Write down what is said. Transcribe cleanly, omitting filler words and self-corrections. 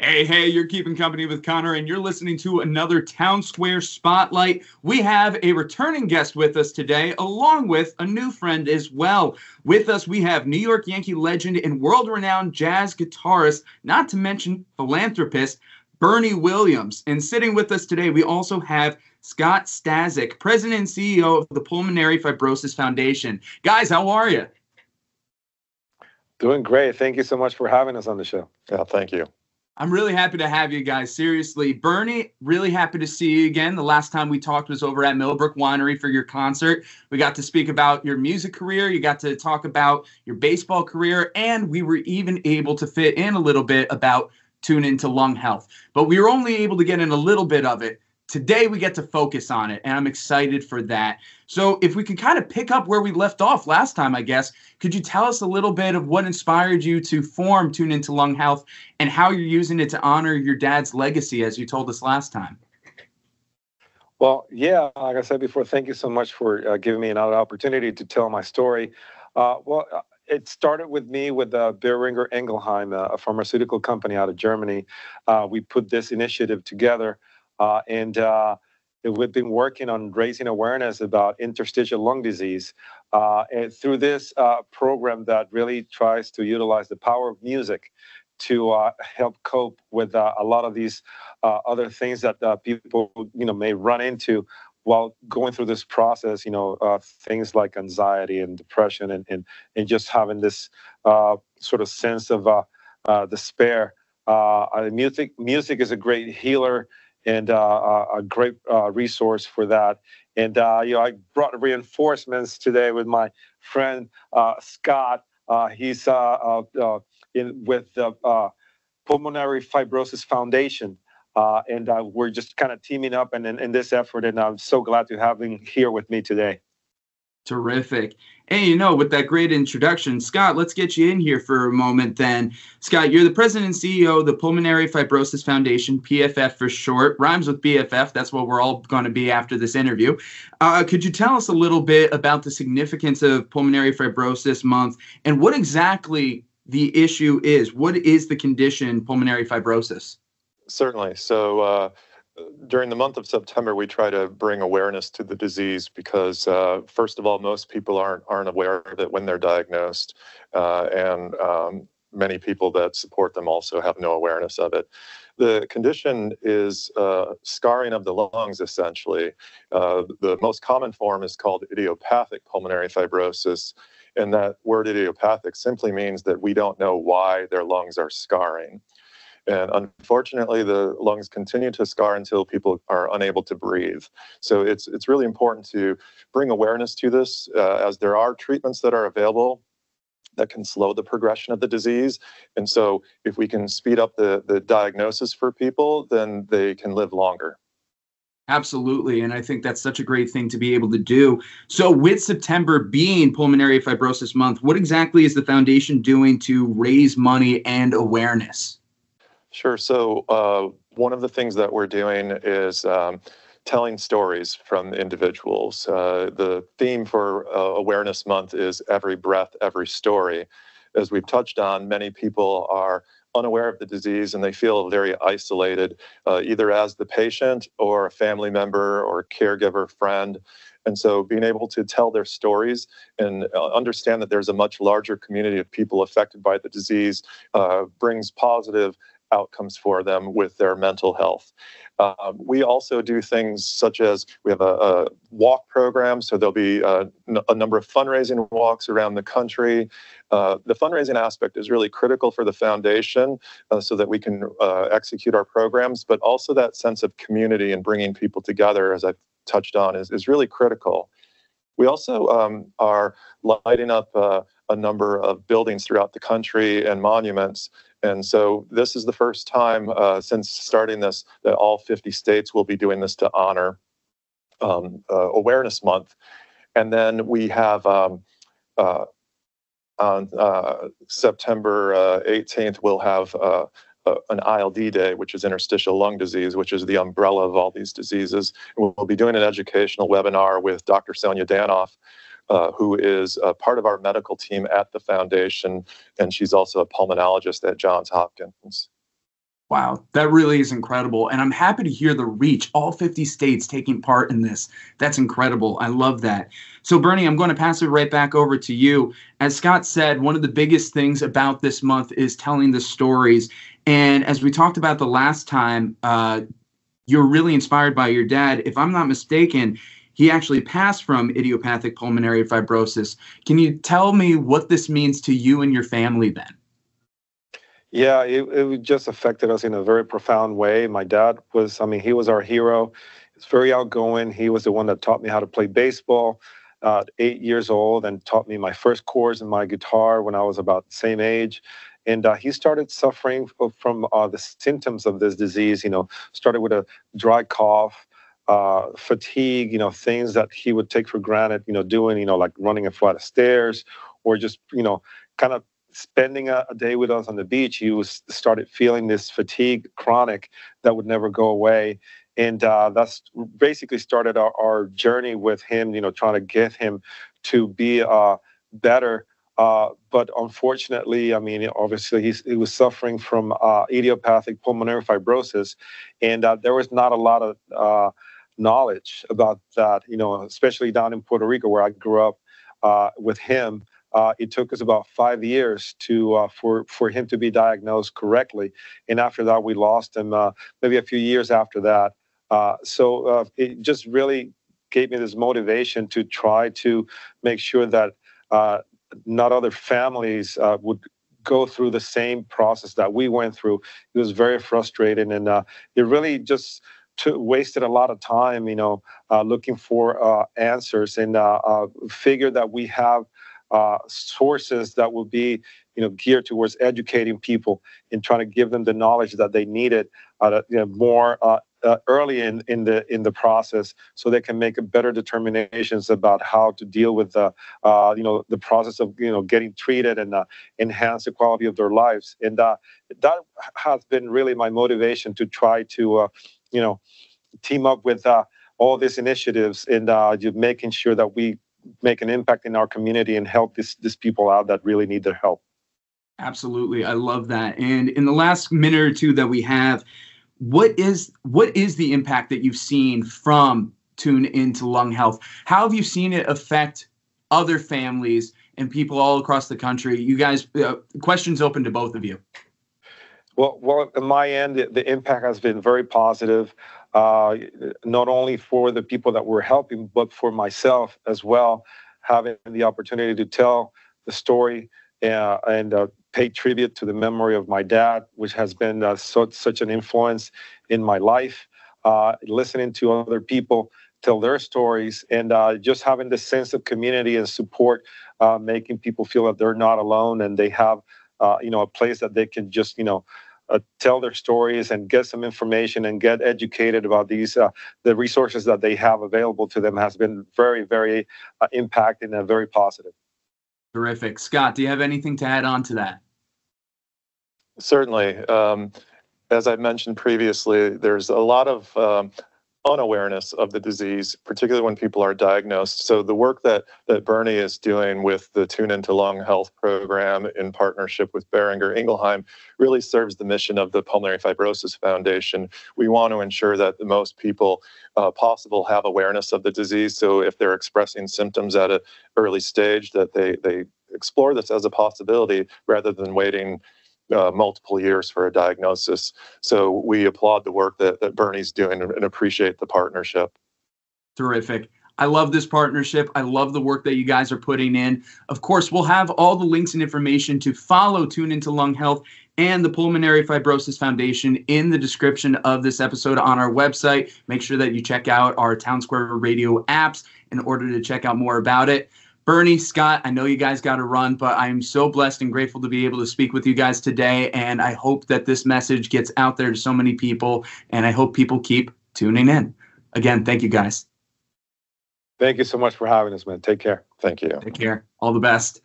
Hey, you're keeping company with Connor, and you're listening to another Town Square Spotlight. We have a returning guest with us today, along with a new friend as well. With us, we have New York Yankee legend and world-renowned jazz guitarist, not to mention philanthropist, Bernie Williams. And sitting with us today, we also have Scott Staszak, President and CEO of the Pulmonary Fibrosis Foundation. Guys, how are you? Doing great. Thank you so much for having us on the show. Yeah, thank you. I'm really happy to have you guys. Seriously, Bernie, really happy to see you again. The last time we talked was over at Millbrook Winery for your concert. We got to speak about your music career. You got to talk about your baseball career, and we were even able to fit in a little bit about tune into lung health. But we were only able to get in a little bit of it. Today, we get to focus on it, and I'm excited for that. So if we could kind of pick up where we left off last time, I guess, could you tell us a little bit of what inspired you to form Tune Into Lung Health and how you're using it to honor your dad's legacy, as you told us last time? Well, yeah, like I said before, thank you so much for giving me another opportunity to tell my story. It started with me with Boehringer Ingelheim, a pharmaceutical company out of Germany. We put this initiative together. We've been working on raising awareness about interstitial lung disease. And through this program that really tries to utilize the power of music to help cope with a lot of these other things that people may run into while going through this process. Things like anxiety and depression and just having this sort of sense of despair. Music is a great healer and a great resource for that. And I brought reinforcements today with my friend Scott. He's with the Pulmonary Fibrosis Foundation, and we're just kind of teaming up in this effort. And I'm so glad to have him here with me today. Terrific. Hey, with that great introduction, Scott, let's get you in here for a moment then. Scott, you're the president and CEO of the Pulmonary Fibrosis Foundation, PFF for short. Rhymes with BFF. That's what we're all going to be after this interview. Could you tell us a little bit about the significance of Pulmonary Fibrosis Month and what exactly the issue is? What is the condition, pulmonary fibrosis? Certainly. So, during the month of September, we try to bring awareness to the disease because, first of all, most people aren't aware of it when they're diagnosed, and many people that support them also have no awareness of it. The condition is scarring of the lungs, essentially. The most common form is called Idiopathic Pulmonary Fibrosis, and that word idiopathic simply means that we don't know why their lungs are scarring. And unfortunately, the lungs continue to scar until people are unable to breathe. So it's really important to bring awareness to this, as there are treatments that are available that can slow the progression of the disease. And so if we can speed up the diagnosis for people, then they can live longer. Absolutely. And I think that's such a great thing to be able to do. So with September being Pulmonary Fibrosis Month, what exactly is the foundation doing to raise money and awareness? Sure. So one of the things that we're doing is telling stories from individuals. The theme for Awareness Month is Every Breath, Every Story. As we've touched on, many people are unaware of the disease and they feel very isolated, either as the patient or a family member or caregiver, friend. And so being able to tell their stories and understand that there's a much larger community of people affected by the disease brings positive outcomes for them with their mental health. We also do things such as we have a walk program, so there'll be a number of fundraising walks around the country. The fundraising aspect is really critical for the foundation so that we can execute our programs, but also that sense of community and bringing people together, as I've touched on, is really critical. We also are lighting up a number of buildings throughout the country and monuments. And so this is the first time since starting this that all 50 states will be doing this to honor Awareness Month. And then we have on September 18th, we'll have an ILD day, which is Interstitial Lung Disease, which is the umbrella of all these diseases. And we'll be doing an educational webinar with Dr. Sonia Danoff, who is a part of our medical team at the foundation, and she's also a pulmonologist at Johns Hopkins. Wow, that really is incredible. And I'm happy to hear the reach, all 50 states taking part in this. That's incredible. I love that. So, Bernie, I'm going to pass it right back over to you. As Scott said, one of the biggest things about this month is telling the stories. And as we talked about the last time, you're really inspired by your dad. If I'm not mistaken, he actually passed from idiopathic pulmonary fibrosis. Can you tell me what this means to you and your family then? Yeah, it just affected us in a very profound way. My dad was, I mean, he was our hero. He's very outgoing. He was the one that taught me how to play baseball at 8 years old and taught me my first chords in my guitar when I was about the same age. And he started suffering from the symptoms of this disease, started with a dry cough, fatigue, things that he would take for granted, doing, like running a flight of stairs or just, kind of spending a day with us on the beach. He started feeling this fatigue chronic that would never go away. And that's basically started our journey with him, trying to get him to be better. But unfortunately, I mean, obviously, he was suffering from idiopathic pulmonary fibrosis. And there was not a lot of knowledge about that, especially down in Puerto Rico, where I grew up with him. It took us about 5 years for him to be diagnosed correctly, and after that we lost him maybe a few years after that. So it just really gave me this motivation to try to make sure that not other families would go through the same process that we went through. It was very frustrating, and it really just wasted a lot of time, looking for answers, and figured that we have sources that will be, geared towards educating people and trying to give them the knowledge that they needed, more early in the process, so they can make better determinations about how to deal with the process of getting treated and enhance the quality of their lives. And that has been really my motivation to try to team up with all these initiatives and making sure that we make an impact in our community and help these people out that really need their help. Absolutely. I love that. And in the last minute or two that we have, what is the impact that you've seen from Tune Into Lung Health? How have you seen it affect other families and people all across the country? You guys, questions open to both of you. Well, on my end, the impact has been very positive, not only for the people that we're helping, but for myself as well, having the opportunity to tell the story and pay tribute to the memory of my dad, which has been such an influence in my life, listening to other people tell their stories, and just having the sense of community and support, making people feel that they're not alone and they have a place that they can just, tell their stories and get some information and get educated about these, the resources that they have available to them has been very, very impacting and very positive. Terrific. Scott, do you have anything to add on to that? Certainly. As I mentioned previously, there's a lot of unawareness of the disease, particularly when people are diagnosed. So the work that Bernie is doing with the Tune Into Lung Health program in partnership with Boehringer Ingelheim really serves the mission of the Pulmonary Fibrosis Foundation. We want to ensure that the most people possible have awareness of the disease. So if they're expressing symptoms at an early stage, that they explore this as a possibility rather than waiting multiple years for a diagnosis. So we applaud the work that Bernie's doing and appreciate the partnership. Terrific. I love this partnership. I love the work that you guys are putting in. Of course, we'll have all the links and information to follow Tune Into Lung Health and the Pulmonary Fibrosis Foundation in the description of this episode on our website. Make sure that you check out our Town Square Radio apps in order to check out more about it. Bernie, Scott, I know you guys got to run, but I'm so blessed and grateful to be able to speak with you guys today. And I hope that this message gets out there to so many people. And I hope people keep tuning in. Again, thank you guys. Thank you so much for having us, man. Take care. Thank you. Take care. All the best.